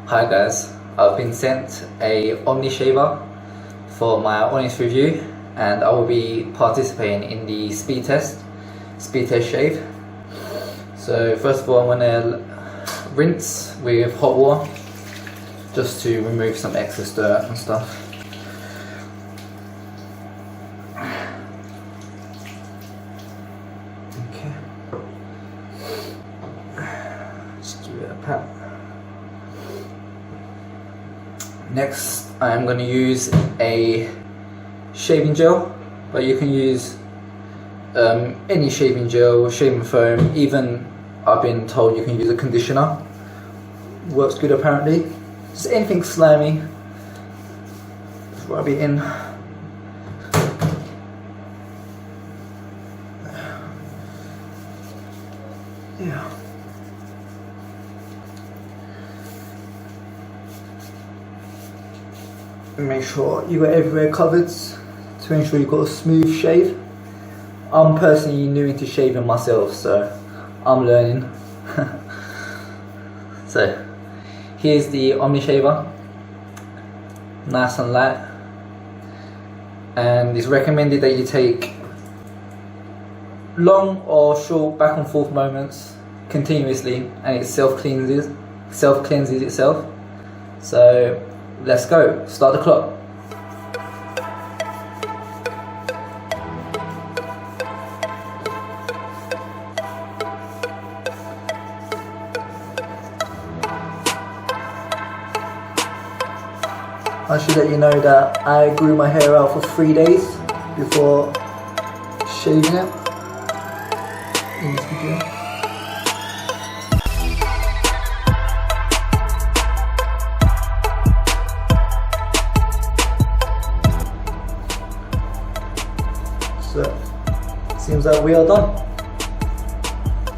Hi guys, I've been sent a OmniShaver for my honest review and I will be participating in the speed test shave. So first of all I'm going to rinse with hot water just to remove some excess dirt and stuff. Okay, just give it a pat. Next, I'm going to use a shaving gel, but you can use any shaving gel, shaving foam, even I've been told you can use a conditioner. Works good apparently. Just anything slimy, just rub it in. Yeah. Make sure you got everywhere covered to ensure you've got a smooth shave. I'm personally new into shaving myself, so I'm learning. So here's the OmniShaver, nice and light, and it's recommended that you take long or short back and forth moments continuously, and it self-cleanses itself. So let's go, start the clock. I should let you know that I grew my hair out for 3 days before shaving it in this video. So, seems like we are done.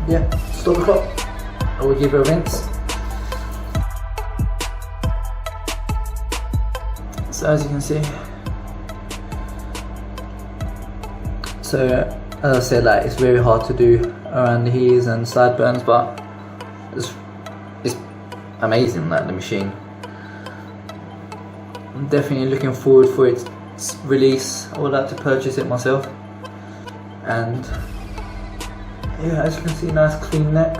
Yeah, stop the clock. I will give it a rinse. So as you can see, so as I said, like, it's very hard to do around the ears and sideburns, but it's amazing, like the machine. I'm definitely looking forward for its release. I would like to purchase it myself. And yeah, as you can see, nice clean neck,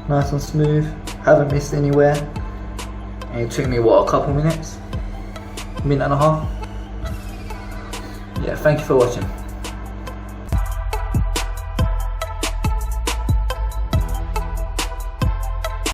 nice and smooth, haven't missed anywhere, and it took me what, a couple minutes, minute and a half. Yeah, thank you for watching.